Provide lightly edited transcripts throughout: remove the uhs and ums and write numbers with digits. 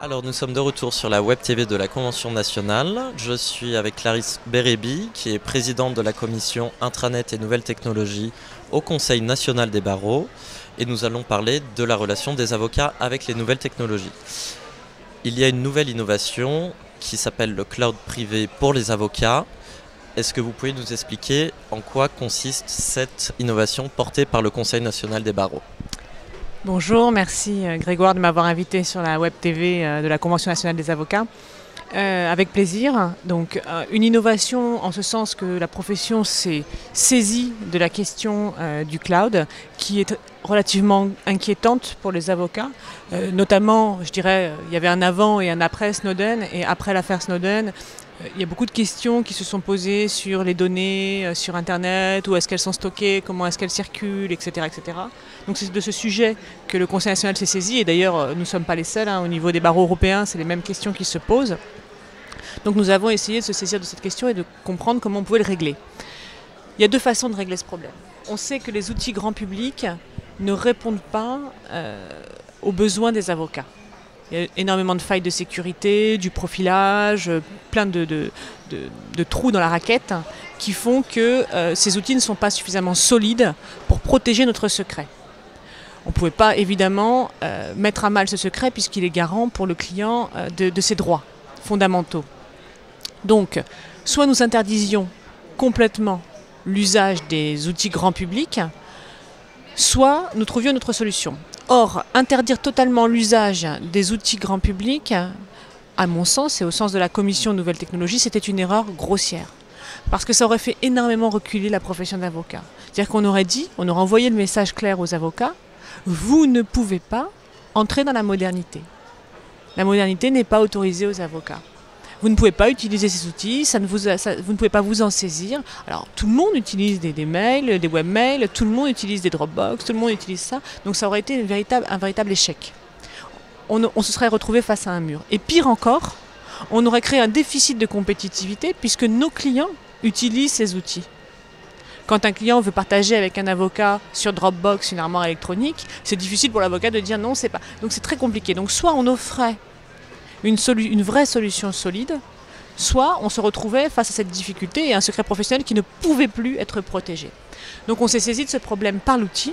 Alors nous sommes de retour sur la Web TV de la Convention nationale. Je suis avec Clarisse Bérébi, qui est présidente de la commission Intranet et Nouvelles Technologies au Conseil national des barreaux. Et nous allons parler de la relation des avocats avec les nouvelles technologies. Il y a une nouvelle innovation qui s'appelle le cloud privé pour les avocats. Est-ce que vous pouvez nous expliquer en quoi consiste cette innovation portée par le Conseil national des barreaux ? Bonjour, merci Grégoire de m'avoir invité sur la Web TV de la Convention nationale des avocats. Avec plaisir. Donc, une innovation en ce sens que la profession s'est saisie de la question du cloud, qui est relativement inquiétante pour les avocats. Notamment, je dirais, il y avait un avant et un après Snowden, et après l'affaire Snowden, il y a beaucoup de questions qui se sont posées sur les données sur Internet, où est-ce qu'elles sont stockées, comment est-ce qu'elles circulent, etc., etc. Donc c'est de ce sujet que le Conseil national s'est saisi, et d'ailleurs nous ne sommes pas les seuls, au niveau des barreaux européens, c'est les mêmes questions qui se posent. Donc nous avons essayé de se saisir de cette question et de comprendre comment on pouvait le régler. Il y a deux façons de régler ce problème. On sait que les outils grand public ne répondent pas aux besoins des avocats. Il y a énormément de failles de sécurité, du profilage, plein de trous dans la raquette qui font que ces outils ne sont pas suffisamment solides pour protéger notre secret. On ne pouvait pas évidemment mettre à mal ce secret puisqu'il est garant pour le client de ses droits fondamentaux. Donc, soit nous interdisions complètement l'usage des outils grand public, soit nous trouvions une autre solution. Or, interdire totalement l'usage des outils grand public, à mon sens et au sens de la commission Nouvelles Technologies, c'était une erreur grossière. Parce que ça aurait fait énormément reculer la profession d'avocat. C'est-à-dire qu'on aurait dit, on aurait envoyé le message clair aux avocats, vous ne pouvez pas entrer dans la modernité. La modernité n'est pas autorisée aux avocats. Vous ne pouvez pas utiliser ces outils, vous ne pouvez pas vous en saisir. Alors tout le monde utilise des mails, des webmails, tout le monde utilise des Dropbox, tout le monde utilise ça. Donc ça aurait été un véritable échec. On se serait retrouvé face à un mur. Et pire encore, on aurait créé un déficit de compétitivité puisque nos clients utilisent ces outils. Quand un client veut partager avec un avocat sur Dropbox une armoire électronique, c'est difficile pour l'avocat de dire non, c'est pas. Donc c'est très compliqué. Donc soit on offrait une vraie solution solide, soit on se retrouvait face à cette difficulté et un secret professionnel qui ne pouvait plus être protégé. Donc on s'est saisi de ce problème par l'outil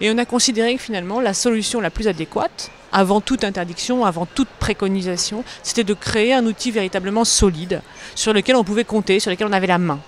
et on a considéré que finalement la solution la plus adéquate, avant toute interdiction, avant toute préconisation, c'était de créer un outil véritablement solide sur lequel on pouvait compter, sur lequel on avait la main.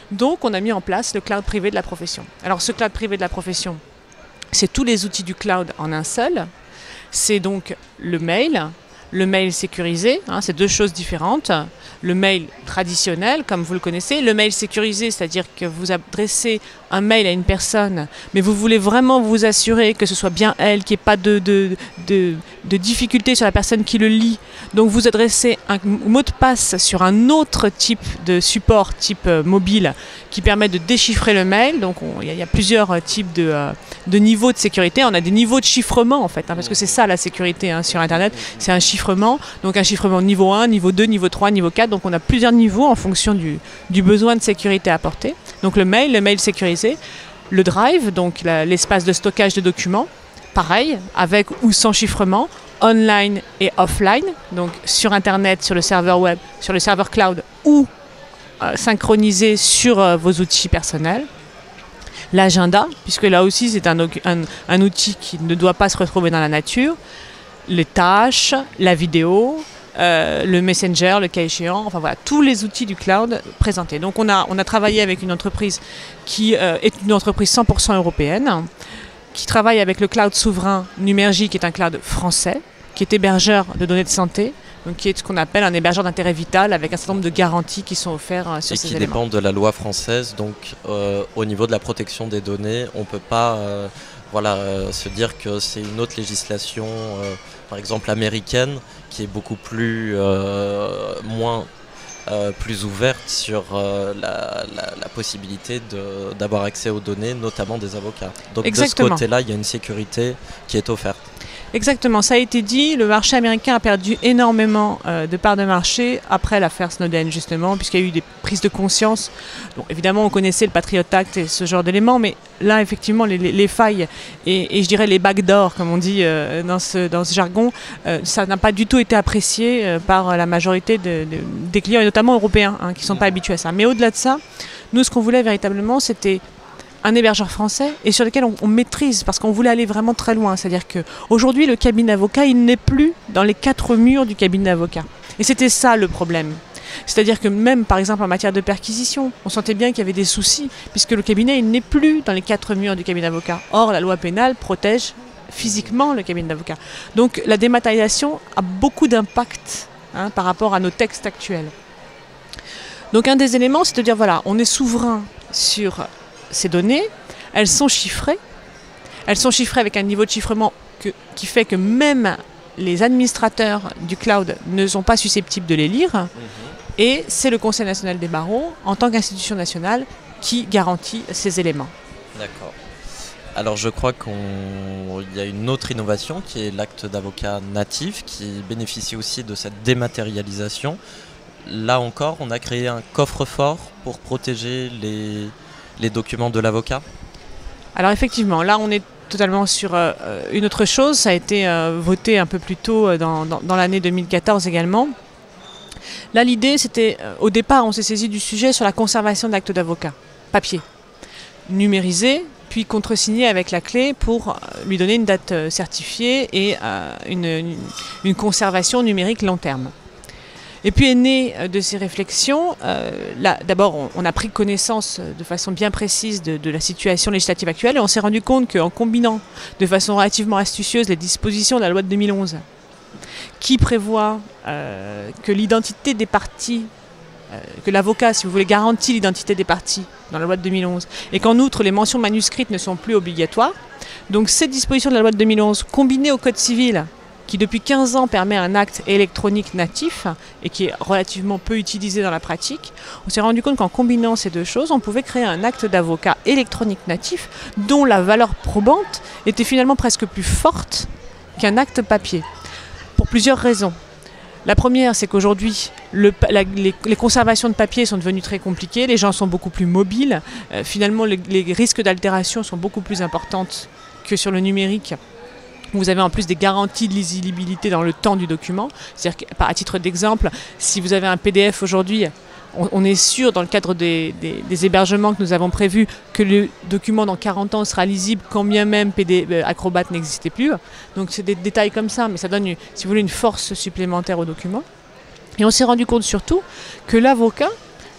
Donc on a mis en place le cloud privé de la profession. Alors ce cloud privé de la profession, c'est tous les outils du cloud en un seul. C'est donc le mail sécurisé, c'est deux choses différentes. Le mail traditionnel, comme vous le connaissez, le mail sécurisé, c'est-à-dire que vous adressez un mail à une personne, mais vous voulez vraiment vous assurer que ce soit bien elle, qu'il n'y ait pas de difficulté sur la personne qui le lit. Donc vous adressez un mot de passe sur un autre type de support, type mobile, qui permet de déchiffrer le mail. Donc il y a plusieurs types de niveaux de sécurité. On a des niveaux de chiffrement en fait, parce que c'est ça la sécurité sur Internet, c'est un chiffrement. Donc un chiffrement niveau 1, niveau 2, niveau 3, niveau 4. Donc on a plusieurs niveaux en fonction du besoin de sécurité apporté. Donc le mail sécurisé, le drive, donc l'espace de stockage de documents, pareil, avec ou sans chiffrement, online et offline, donc sur Internet, sur le serveur web, sur le serveur cloud ou synchronisé sur vos outils personnels. L'agenda, puisque là aussi c'est un outil qui ne doit pas se retrouver dans la nature. Les tâches, la vidéo, le Messenger, le cas échéant, enfin voilà, tous les outils du cloud présentés. Donc on a travaillé avec une entreprise qui est une entreprise 100% européenne, qui travaille avec le cloud souverain Numergy, qui est un cloud français, qui est hébergeur de données de santé, donc qui est ce qu'on appelle un hébergeur d'intérêt vital avec un certain nombre de garanties qui sont offertes sur ces éléments. Et qui dépendent de la loi française, donc au niveau de la protection des données, on ne peut pas se dire que c'est une autre législation, par exemple américaine, qui est beaucoup plus plus ouverte sur la possibilité d'avoir accès aux données, notamment des avocats. Donc exactement. De ce côté-là, il y a une sécurité qui est offerte. Exactement, ça a été dit, le marché américain a perdu énormément de parts de marché après l'affaire Snowden justement, puisqu'il y a eu des prises de conscience. Bon, évidemment, on connaissait le Patriot Act et ce genre d'éléments, mais là, effectivement, les failles et je dirais les backdoors, comme on dit dans ce jargon, ça n'a pas du tout été apprécié par la majorité des clients, et notamment européens, qui ne sont pas habitués à ça. Mais au-delà de ça, nous, ce qu'on voulait véritablement, c'était un hébergeur français et sur lequel on maîtrise, parce qu'on voulait aller vraiment très loin. C'est-à-dire qu'aujourd'hui, le cabinet d'avocat, il n'est plus dans les 4 murs du cabinet d'avocat. Et c'était ça le problème. C'est-à-dire que même, par exemple, en matière de perquisition, on sentait bien qu'il y avait des soucis, puisque le cabinet, il n'est plus dans les 4 murs du cabinet d'avocat. Or, la loi pénale protège physiquement le cabinet d'avocat. Donc, la dématérialisation a beaucoup d'impact par rapport à nos textes actuels. Donc, un des éléments, c'est de dire, voilà, on est souverain sur ces données, elles sont chiffrées avec un niveau de chiffrement qui fait que même les administrateurs du cloud ne sont pas susceptibles de les lire, et c'est le Conseil national des barreaux, en tant qu'institution nationale, qui garantit ces éléments. D'accord. Alors je crois qu'il y a une autre innovation qui est l'acte d'avocat natif, qui bénéficie aussi de cette dématérialisation. Là encore, on a créé un coffre-fort pour protéger les documents de l'avocat. Alors effectivement, là on est totalement sur une autre chose. Ça a été voté un peu plus tôt dans l'année 2014 également. Là l'idée c'était, au départ on s'est saisi du sujet sur la conservation d'actes d'avocat, papier, numérisé, puis contresigné avec la clé pour lui donner une date certifiée et une conservation numérique long terme. Et puis est né de ces réflexions, d'abord on a pris connaissance de façon bien précise de la situation législative actuelle et on s'est rendu compte qu'en combinant de façon relativement astucieuse les dispositions de la loi de 2011 qui prévoit que l'identité des parties, que l'avocat, si vous voulez, garantit l'identité des parties dans la loi de 2011 et qu'en outre les mentions manuscrites ne sont plus obligatoires. Donc ces dispositions de la loi de 2011 combinées au code civil qui depuis 15 ans permet un acte électronique natif et qui est relativement peu utilisé dans la pratique, on s'est rendu compte qu'en combinant ces deux choses, on pouvait créer un acte d'avocat électronique natif dont la valeur probante était finalement presque plus forte qu'un acte papier, pour plusieurs raisons. La première, c'est qu'aujourd'hui, les conservations de papier sont devenues très compliquées, les gens sont beaucoup plus mobiles, finalement les risques d'altération sont beaucoup plus importantes que sur le numérique. Vous avez en plus des garanties de lisibilité dans le temps du document. C'est-à-dire qu'à titre d'exemple, si vous avez un PDF aujourd'hui, on est sûr dans le cadre des hébergements que nous avons prévus que le document dans 40 ans sera lisible quand bien même Acrobat n'existait plus. Donc c'est des détails comme ça, mais ça donne, si vous voulez, une force supplémentaire au document. Et on s'est rendu compte surtout que l'avocat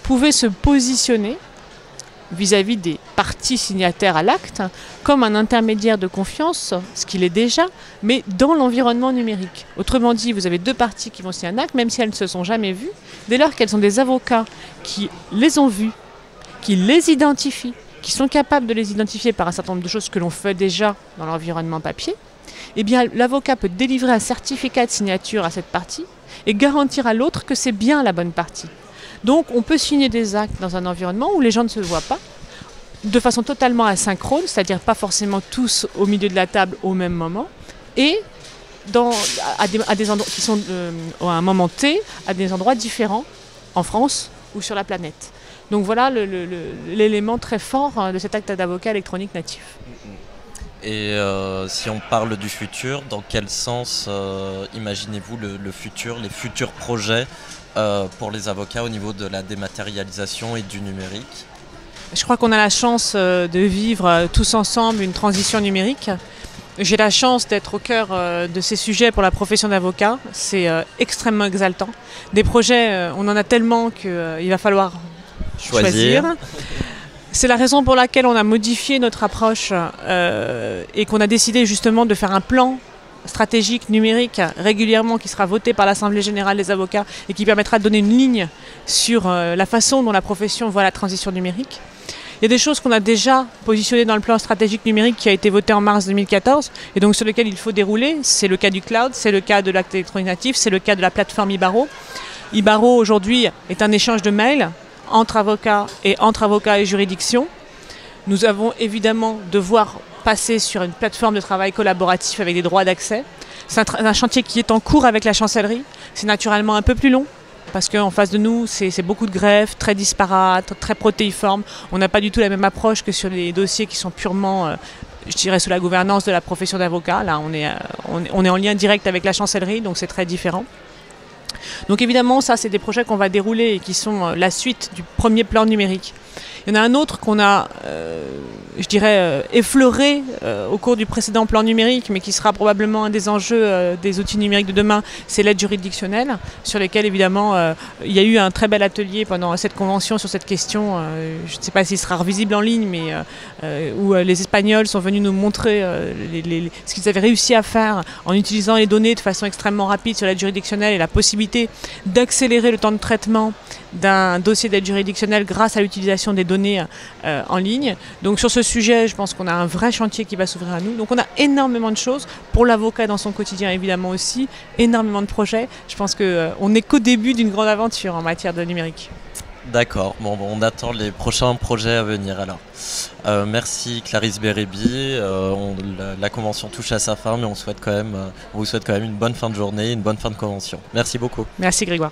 pouvait se positionner vis-à-vis des parties signataires à l'acte, comme un intermédiaire de confiance, ce qu'il est déjà, mais dans l'environnement numérique. Autrement dit, vous avez deux parties qui vont signer un acte, même si elles ne se sont jamais vues, dès lors qu'elles sont des avocats qui les ont vues, qui les identifient, qui sont capables de les identifier par un certain nombre de choses que l'on fait déjà dans l'environnement papier, eh bien l'avocat peut délivrer un certificat de signature à cette partie et garantir à l'autre que c'est bien la bonne partie. Donc on peut signer des actes dans un environnement où les gens ne se voient pas, de façon totalement asynchrone, c'est-à-dire pas forcément tous au milieu de la table au même moment, et à des endroits qui sont à un moment T, à des endroits différents, en France ou sur la planète. Donc voilà l'élément très fort de cet acte d'avocat électronique natif. Et si on parle du futur, dans quel sens imaginez-vous le futur, les futurs projets pour les avocats au niveau de la dématérialisation et du numérique? Je crois qu'on a la chance de vivre tous ensemble une transition numérique. J'ai la chance d'être au cœur de ces sujets pour la profession d'avocat. C'est extrêmement exaltant. Des projets, on en a tellement qu'il va falloir choisir. C'est la raison pour laquelle on a modifié notre approche et qu'on a décidé justement de faire un plan stratégique numérique régulièrement qui sera voté par l'Assemblée générale des avocats et qui permettra de donner une ligne sur la façon dont la profession voit la transition numérique. Il y a des choses qu'on a déjà positionnées dans le plan stratégique numérique qui a été voté en mars 2014 et donc sur lequel il faut dérouler. C'est le cas du cloud, c'est le cas de l'acte électronique natif, c'est le cas de la plateforme Ibaro. Ibaro aujourd'hui est un échange de mails entre avocats et juridictions. Nous avons évidemment devoir passer sur une plateforme de travail collaboratif avec des droits d'accès. C'est un chantier qui est en cours avec la chancellerie. C'est naturellement un peu plus long, parce qu'en face de nous, c'est beaucoup de greffes, très disparates, très protéiformes. On n'a pas du tout la même approche que sur les dossiers qui sont purement, je dirais, sous la gouvernance de la profession d'avocat. Là, on est en lien direct avec la chancellerie, donc c'est très différent. Donc évidemment, ça, c'est des projets qu'on va dérouler et qui sont la suite du premier plan numérique. Il y en a un autre qu'on a, je dirais, effleuré au cours du précédent plan numérique, mais qui sera probablement un des enjeux des outils numériques de demain, c'est l'aide juridictionnelle, sur lesquels évidemment il y a eu un très bel atelier pendant cette convention sur cette question. Je ne sais pas s'il sera revisible en ligne, mais où les Espagnols sont venus nous montrer ce qu'ils avaient réussi à faire en utilisant les données de façon extrêmement rapide sur l'aide juridictionnelle et la possibilité d'accélérer le temps de traitement d'un dossier d'aide juridictionnelle grâce à l'utilisation des données en ligne. Donc sur ce sujet, je pense qu'on a un vrai chantier qui va s'ouvrir à nous. Donc on a énormément de choses, pour l'avocat dans son quotidien évidemment aussi, énormément de projets. Je pense qu'on n'est qu'au début d'une grande aventure en matière de numérique. D'accord, bon, on attend les prochains projets à venir alors. Merci Clarisse Bérébi, la convention touche à sa fin, mais on vous souhaite quand même une bonne fin de journée, une bonne fin de convention. Merci beaucoup. Merci Grégoire.